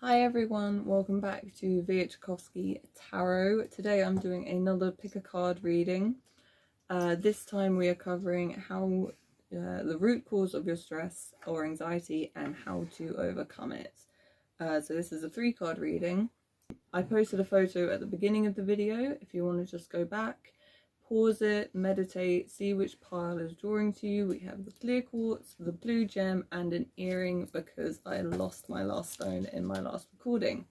Hi everyone, welcome back to VH Tarot. Today I'm doing another pick a card reading. This time we are covering how the root cause of your stress or anxiety and how to overcome it. So this is a 3-card reading. I posted a photo at the beginning of the video if you want to just go back, pause it, meditate, see which pile is drawing to you. We have the clear quartz, the blue gem, and an earring because I lost my last stone in my last recording.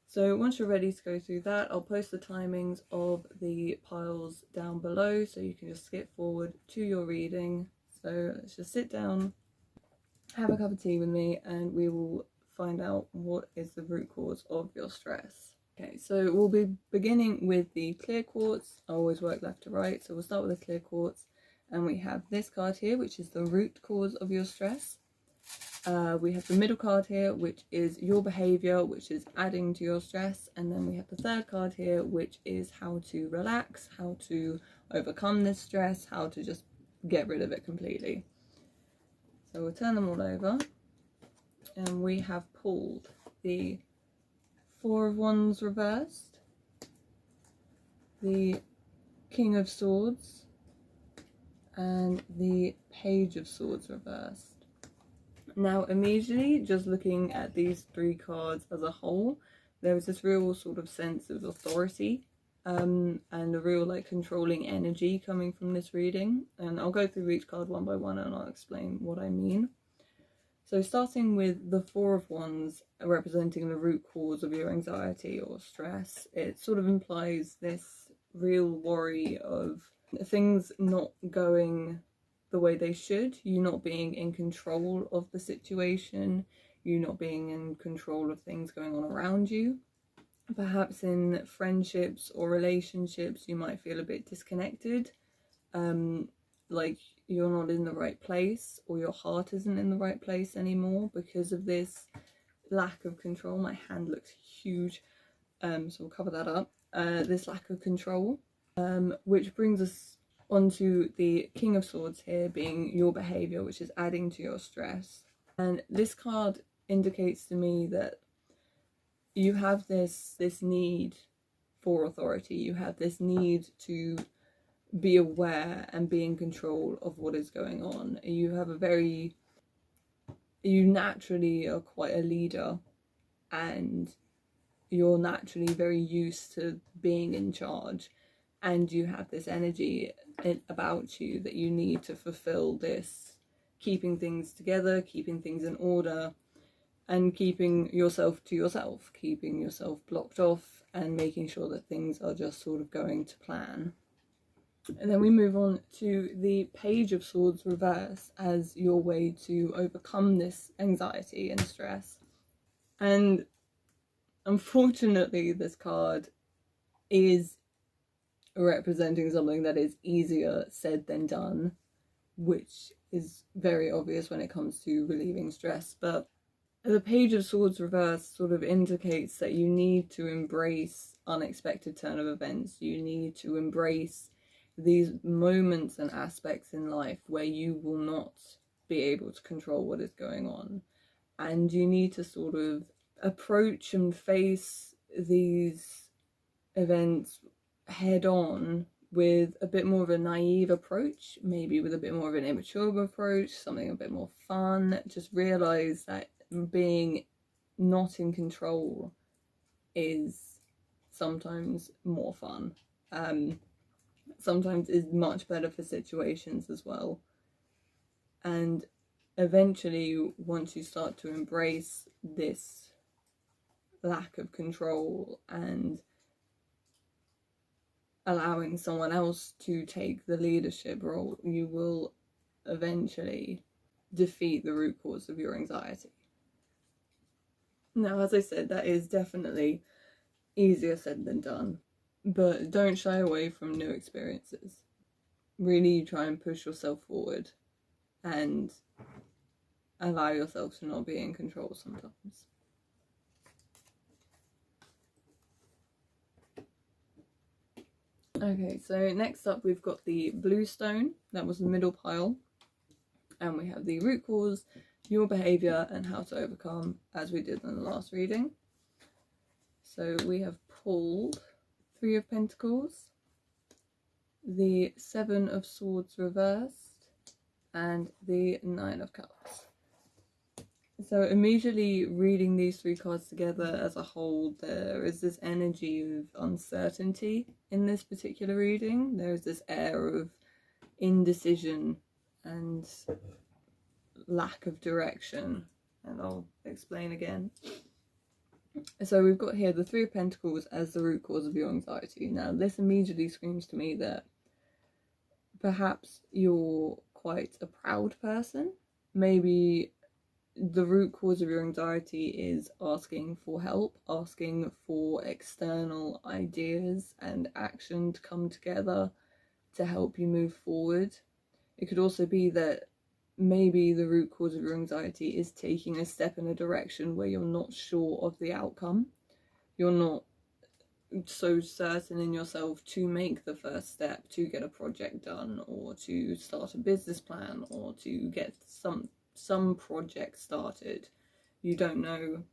So once you're ready to go through that, I'll post the timings of the piles down below so you can just skip forward to your reading. So let's just sit down, have a cup of tea with me, and we will find out what is the root cause of your stress. Okay, so we'll be beginning with the clear quartz. I always work left to right, so we'll start with the clear quartz. And we have this card here, which is the root cause of your stress. We have the middle card here, which is your behaviour, which is adding to your stress. And then we have the third card here, which is how to relax, how to overcome this stress, how to just get rid of it completely. So we'll turn them all over. And we have pulled the Four of Wands reversed, the King of Swords, and the Page of Swords reversed. Now immediately, just looking at these 3 cards as a whole, there was this real sort of sense of authority and a real like controlling energy coming from this reading. And I'll go through each card one by one and I'll explain what I mean. So starting with the Four of Wands representing the root cause of your anxiety or stress, it sort of implies this real worry of things not going the way they should, you not being in control of the situation, you not being in control of things going on around you. Perhaps in friendships or relationships you might feel a bit disconnected, like you're not in the right place or your heart isn't in the right place anymore because of this lack of control. My hand looks huge, so we'll cover that up. This lack of control, which brings us onto the King of Swords here being your behaviour, which is adding to your stress. And this card indicates to me that you have this need for authority, you have this need to be aware and be in control of what is going on. You naturally are quite a leader and you're naturally very used to being in charge, and you have this energy about you that you need to fulfill this keeping things together, keeping things in order, and keeping yourself to yourself, keeping yourself blocked off and making sure that things are just sort of going to plan. And then we move on to the Page of Swords reverse as your way to overcome this anxiety and stress. And unfortunately, this card is representing something that is easier said than done, which is very obvious when it comes to relieving stress. But the Page of Swords reverse sort of indicates that you need to embrace unexpected turn of events. You need to embrace these moments and aspects in life where you will not be able to control what is going on, and you need to sort of approach and face these events head on with a bit more of a naive approach, maybe with a bit more of an immature approach, something a bit more fun. Just realize that being not in control is sometimes more fun. Sometimes is much better for situations as well. And eventually, once you start to embrace this lack of control and allowing someone else to take the leadership role, you will eventually defeat the root cause of your anxiety. Now, as I said, that is definitely easier said than done. But don't shy away from new experiences. Really try and push yourself forward and allow yourself to not be in control sometimes. Okay, so next up we've got the blue stone. That was the middle pile. And we have the root cause, your behaviour and how to overcome, as we did in the last reading. So we have pulled 3 of Pentacles, the 7 of Swords reversed, and the 9 of Cups. So immediately reading these 3 cards together as a whole, there is this energy of uncertainty in this particular reading. There is this air of indecision and lack of direction, and I'll explain again. So we've got here the 3 of Pentacles as the root cause of your anxiety. Now this immediately screams to me that perhaps you're quite a proud person. Maybe the root cause of your anxiety is asking for help, asking for external ideas and action to come together to help you move forward. It could also be that maybe the root cause of your anxiety is taking a step in a direction where you're not sure of the outcome. You're not so certain in yourself to make the first step to get a project done, or to start a business plan, or to get some project started. You don't know.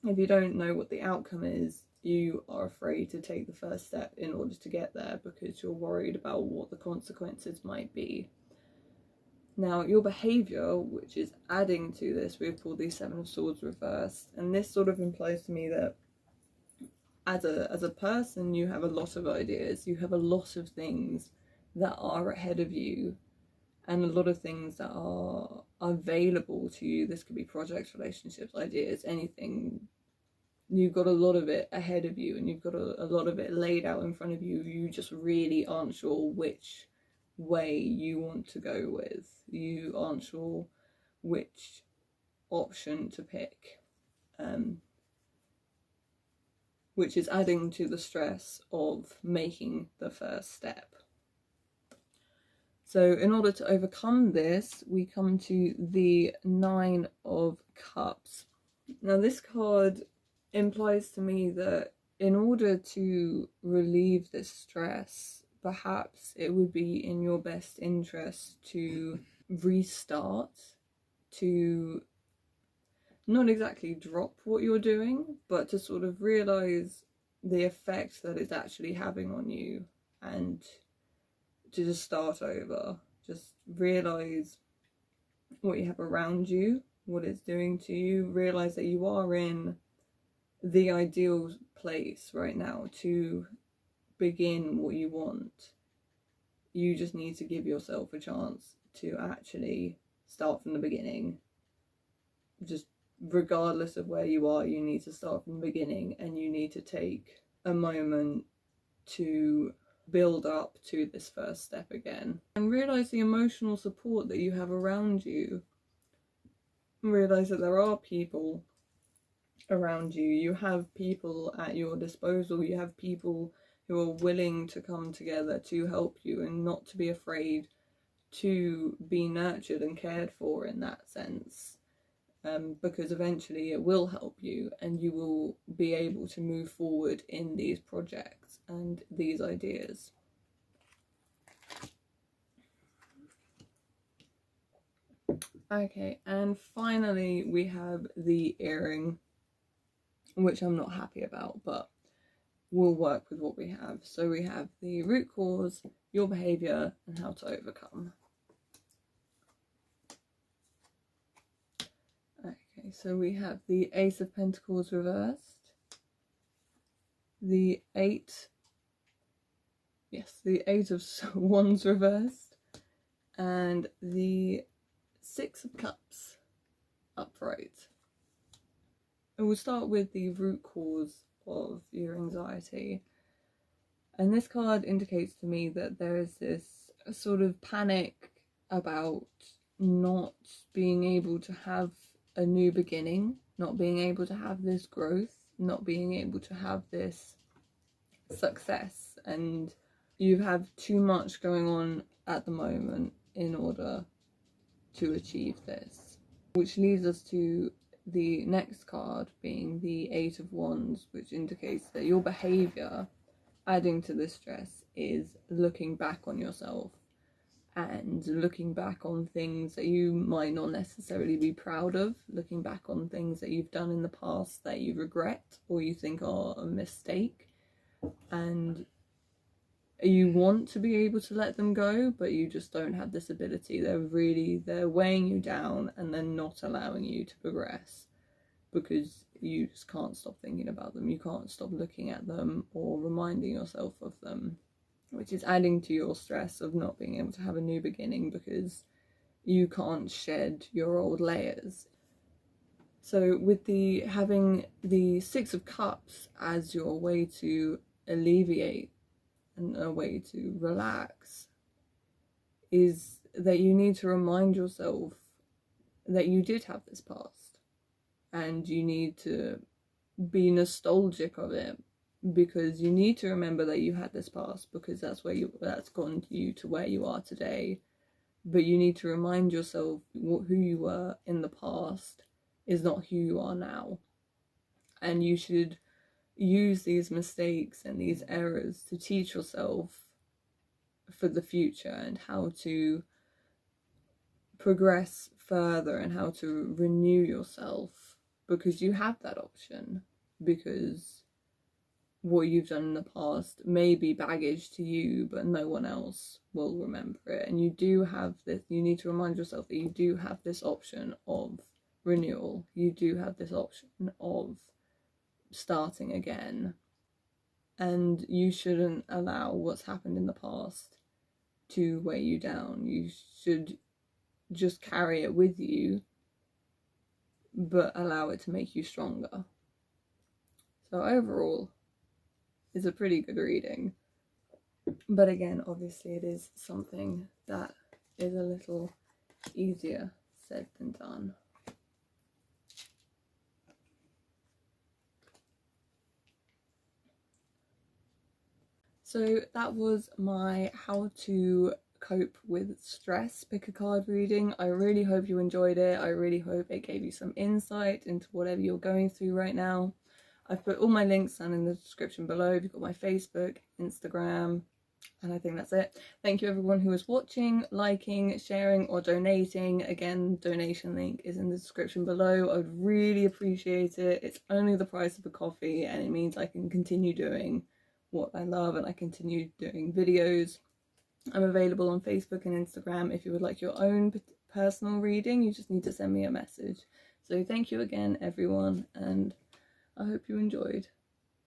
If you don't know what the outcome is, you are afraid to take the first step in order to get there because you're worried about what the consequences might be. Now your behaviour, which is adding to this, we've pulled the 7 of Swords reversed, and this sort of implies to me that as a person you have a lot of ideas, you have a lot of things that are ahead of you, and a lot of things that are available to you. This could be projects, relationships, ideas, anything. You've got a lot of it ahead of you, and you've got a lot of it laid out in front of you. You just really aren't sure which way you want to go with. You aren't sure which option to pick, which is adding to the stress of making the first step. So in order to overcome this, we come to the 9 of Cups. Now this card implies to me that in order to relieve this stress, perhaps it would be in your best interest to restart, to not exactly drop what you're doing, but to sort of realise the effect that it's actually having on you, and to just start over. Just realise what you have around you, what it's doing to you. Realise that you are in the ideal place right now to begin what you want. You just need to give yourself a chance to actually start from the beginning. Just regardless of where you are, you need to start from the beginning, and you need to take a moment to build up to this first step again, and realize the emotional support that you have around you. Realize that there are people around you. You have people at your disposal. You have people who are willing to come together to help you, and not to be afraid to be nurtured and cared for in that sense, because eventually it will help you, and you will be able to move forward in these projects and these ideas. Okay, and finally we have the earring, which I'm not happy about, but we'll work with what we have. So we have the root cause, your behaviour, and how to overcome. Okay, so we have the Ace of Pentacles reversed, the 8 of Wands reversed, and the 6 of Cups upright. And we'll start with the root cause of your anxiety. And this card indicates to me that there is this sort of panic about not being able to have a new beginning, not being able to have this growth, not being able to have this success, and you have too much going on at the moment in order to achieve this. Which leads us to the next card being the 8 of Wands, which indicates that your behaviour, adding to this stress, is looking back on yourself and looking back on things that you might not necessarily be proud of, looking back on things that you've done in the past that you regret or you think are a mistake, and you want to be able to let them go, but you just don't have this ability. They're weighing you down and they're not allowing you to progress because you just can't stop thinking about them. You can't stop looking at them or reminding yourself of them, which is adding to your stress of not being able to have a new beginning because you can't shed your old layers. So with having the Six of Cups as your way to alleviate and a way to relax, is that you need to remind yourself that you did have this past, and you need to be nostalgic of it, because you need to remember that you had this past, because that's gotten you to where you are today. But you need to remind yourself who you were in the past is not who you are now, and you should use these mistakes and these errors to teach yourself for the future and how to progress further and how to renew yourself, because you have that option. Because what you've done in the past may be baggage to you, but no one else will remember it. And you do have this, you need to remind yourself that you do have this option of renewal. You do have this option of starting again, and you shouldn't allow what's happened in the past to weigh you down. You should just carry it with you, but allow it to make you stronger. So overall, it's a pretty good reading, but again, obviously it is something that is a little easier said than done. So that was my how to cope with stress pick a card reading. I really hope you enjoyed it. I really hope it gave you some insight into whatever you're going through right now. I've put all my links down in the description below. You've got my Facebook, Instagram, and I think that's it. Thank you everyone who is watching, liking, sharing, or donating. Again, donation link is in the description below. I would really appreciate it. It's only the price of a coffee, and it means I can continue doing what I love, and I continue doing videos. I'm available on Facebook and Instagram. If you would like your own personal reading, you just need to send me a message. So thank you again everyone, and I hope you enjoyed.